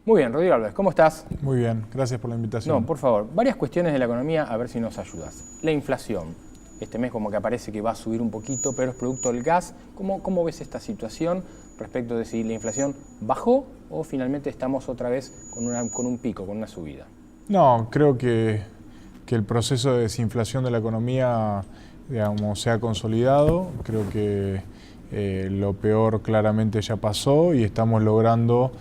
Muy bien, Rodrigo Alves, ¿cómo estás? Muy bien, gracias por la invitación. No, por favor, varias cuestiones de la economía, a ver si nos ayudas. La inflación. Este mes como que aparece que va a subir un poquito, pero es producto del gas. ¿Cómo ves esta situación respecto de si la inflación bajó o finalmente estamos otra vez con un pico, con una subida? No, creo que el proceso de desinflación de la economía, digamos, se ha consolidado. Creo que lo peor claramente ya pasó y estamos logrando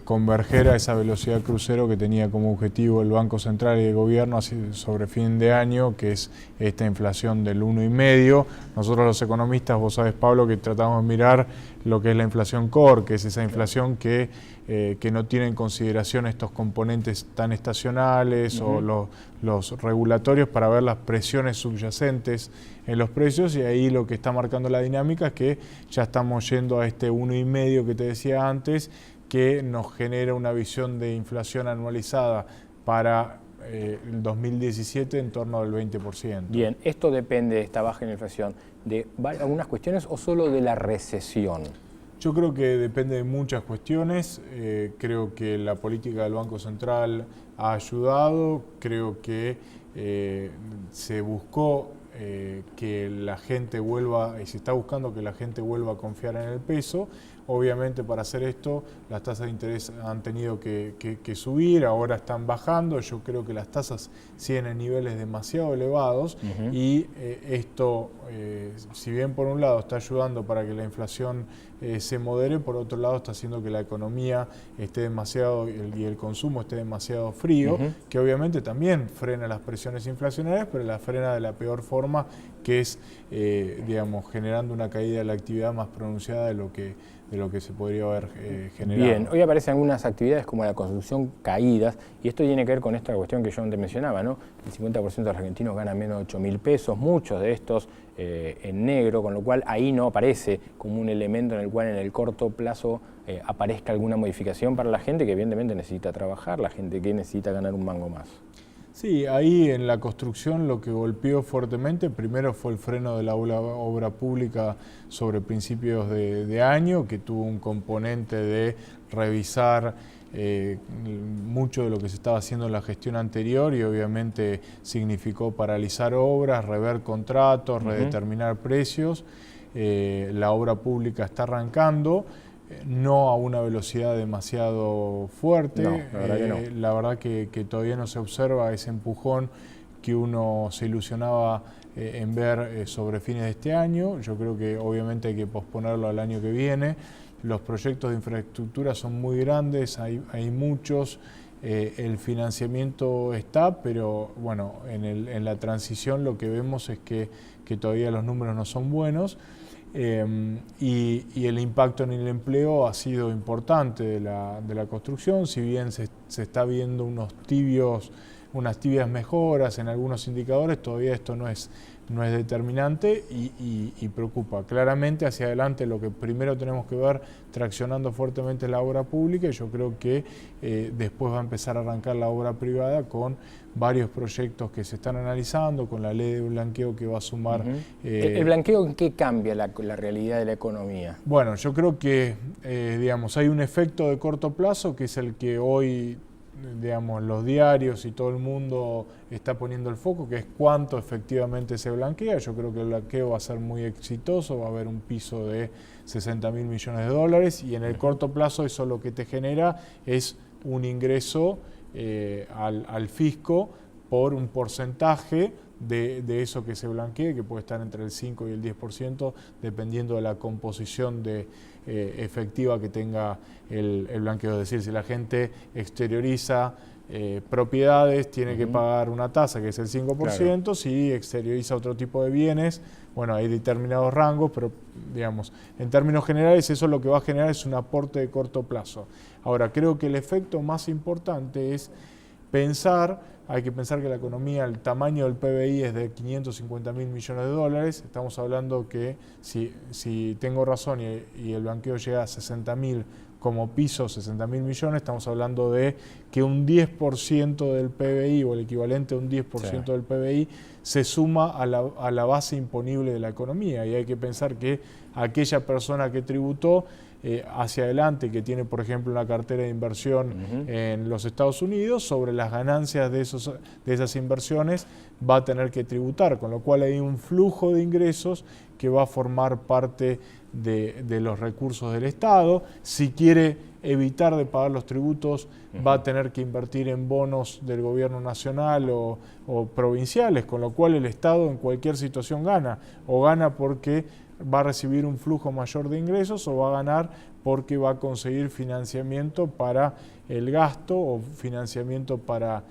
converger a esa velocidad crucero que tenía como objetivo el Banco Central y el Gobierno sobre fin de año, que es esta inflación del 1,5%. Nosotros los economistas, vos sabés, Pablo, que tratamos de mirar lo que es la inflación core, que es esa inflación que no tiene en consideración estos componentes tan estacionales o los regulatorios para ver las presiones subyacentes en los precios, y ahí lo que está marcando la dinámica es que ya estamos yendo a este 1,5% que te decía antes, que nos genera una visión de inflación anualizada para el 2017 en torno del 20%. Bien, ¿esto depende de esta baja en la inflación de algunas cuestiones o solo de la recesión? Yo creo que depende de muchas cuestiones. Creo que la política del Banco Central ha ayudado. Creo que se buscó que la gente vuelva, y se está buscando que la gente vuelva a confiar en el peso. Obviamente, para hacer esto, las tasas de interés han tenido que subir, ahora están bajando. Yo creo que las tasas siguen en niveles demasiado elevados y esto, si bien por un lado está ayudando para que la inflación se modere, por otro lado está haciendo que la economía esté demasiado y el consumo esté demasiado frío, que obviamente también frena las presiones inflacionarias, pero las frena de la peor forma, que es, digamos, generando una caída de la actividad más pronunciada de lo que se podría haber generado. Bien, hoy aparecen algunas actividades como la construcción caídas, y esto tiene que ver con esta cuestión que yo antes mencionaba, ¿no? El 50% de los argentinos gana menos de 8.000 pesos, muchos de estos en negro, con lo cual ahí no aparece como un elemento en el cual en el corto plazo aparezca alguna modificación para la gente que evidentemente necesita trabajar, la gente que necesita ganar un mango más. Sí, ahí en la construcción lo que golpeó fuertemente primero fue el freno de la obra pública sobre principios de año, que tuvo un componente de revisar mucho de lo que se estaba haciendo en la gestión anterior, y obviamente significó paralizar obras, rever contratos, redeterminar precios. La obra pública está arrancando, no a una velocidad demasiado fuerte. No, la verdad que no. La verdad que todavía no se observa ese empujón que uno se ilusionaba en ver sobre fines de este año. Yo creo que obviamente hay que posponerlo al año que viene. Los proyectos de infraestructura son muy grandes, hay muchos. El financiamiento está, pero bueno, en la transición lo que vemos es que todavía los números no son buenos. Y el impacto en el empleo ha sido importante de la construcción, si bien se está viendo unas tibias mejoras en algunos indicadores, todavía esto no es determinante y preocupa. Claramente hacia adelante lo que primero tenemos que ver traccionando fuertemente la obra pública, y yo creo que después va a empezar a arrancar la obra privada con varios proyectos que se están analizando, con la ley de blanqueo que va a sumar. ¿El blanqueo en qué cambia la realidad de la economía? Bueno, yo creo que digamos, hay un efecto de corto plazo que es el que hoy, digamos, los diarios y todo el mundo está poniendo el foco, que es cuánto efectivamente se blanquea. Yo creo que el blanqueo va a ser muy exitoso, va a haber un piso de 60.000 millones de dólares, y en el corto plazo eso lo que te genera es un ingreso al fisco por un porcentaje de eso que se blanquee, que puede estar entre el 5 y el 10%, dependiendo de la composición efectiva que tenga el blanqueo. Es decir, si la gente exterioriza propiedades, tiene que pagar una tasa que es el 5%, claro. Si exterioriza otro tipo de bienes, bueno, hay determinados rangos, pero digamos, en términos generales eso lo que va a generar es un aporte de corto plazo. Ahora, creo que el efecto más importante es hay que pensar que la economía, el tamaño del PBI es de 550.000 millones de dólares. Estamos hablando que si tengo razón y el blanqueo llega a 60.000 como piso, 60.000 millones, estamos hablando de que un 10% del PBI o el equivalente a un 10% del PBI se suma a la base imponible de la economía, y hay que pensar que aquella persona que tributó hacia adelante, que tiene, por ejemplo, una cartera de inversión en los Estados Unidos, sobre las ganancias de esas inversiones va a tener que tributar, con lo cual hay un flujo de ingresos que va a formar parte de los recursos del Estado. Si quiere evitar de pagar los tributos, va a tener que invertir en bonos del gobierno nacional o provinciales, con lo cual el Estado en cualquier situación gana, o gana porque va a recibir un flujo mayor de ingresos, o va a ganar porque va a conseguir financiamiento para el gasto o financiamiento para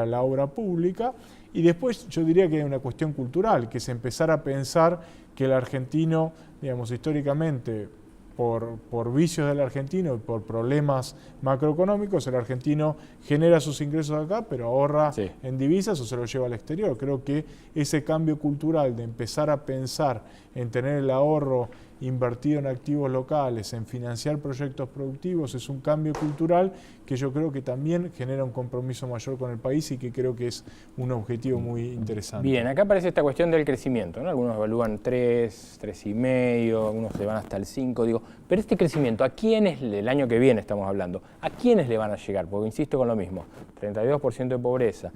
la obra pública. Y después yo diría que hay una cuestión cultural, que es empezar a pensar que el argentino, digamos, históricamente, por vicios del argentino y por problemas macroeconómicos, el argentino genera sus ingresos acá, pero ahorra en divisas o se los lleva al exterior. Creo que ese cambio cultural de empezar a pensar en tener el ahorro invertido en activos locales, en financiar proyectos productivos, es un cambio cultural que yo creo que también genera un compromiso mayor con el país y que creo que es un objetivo muy interesante. Bien, acá aparece esta cuestión del crecimiento, ¿no? Algunos evalúan 3, 3,5, algunos se van hasta el 5, digo, pero este crecimiento, ¿a quiénes, el año que viene estamos hablando, a quiénes le van a llegar? Porque insisto con lo mismo, 32% de pobreza,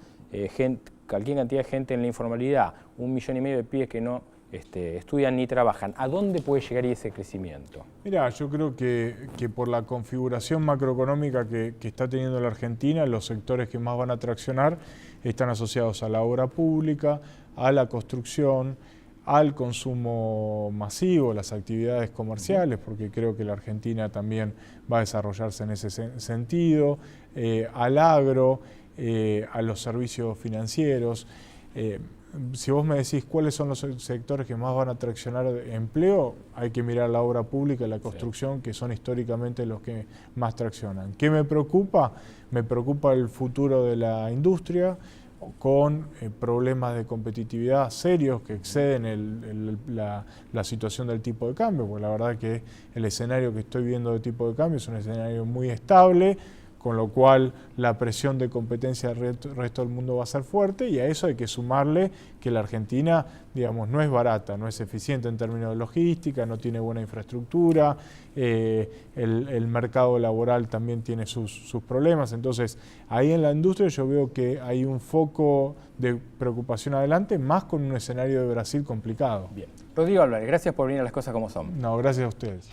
cualquier cantidad de gente en la informalidad, 1,5 millones de pibes que no estudian ni trabajan. ¿A dónde puede llegar ese crecimiento? Mirá, yo creo que por la configuración macroeconómica que está teniendo la Argentina, los sectores que más van a traccionar están asociados a la obra pública, a la construcción, al consumo masivo, las actividades comerciales, porque creo que la Argentina también va a desarrollarse en ese sentido, al agro, a los servicios financieros. Si vos me decís cuáles son los sectores que más van a traccionar empleo, hay que mirar la obra pública y la construcción, que son históricamente los que más traccionan. ¿Qué me preocupa? Me preocupa el futuro de la industria, con problemas de competitividad serios que exceden la situación del tipo de cambio, porque la verdad que el escenario que estoy viendo de tipo de cambio es un escenario muy estable, con lo cual la presión de competencia del resto del mundo va a ser fuerte, y a eso hay que sumarle que la Argentina, digamos, no es barata, no es eficiente en términos de logística, no tiene buena infraestructura, el mercado laboral también tiene sus problemas. Entonces, ahí en la industria yo veo que hay un foco de preocupación adelante, más con un escenario de Brasil complicado. Bien. Rodrigo Álvarez, gracias por venir a Las Cosas Como Son. No, gracias a ustedes.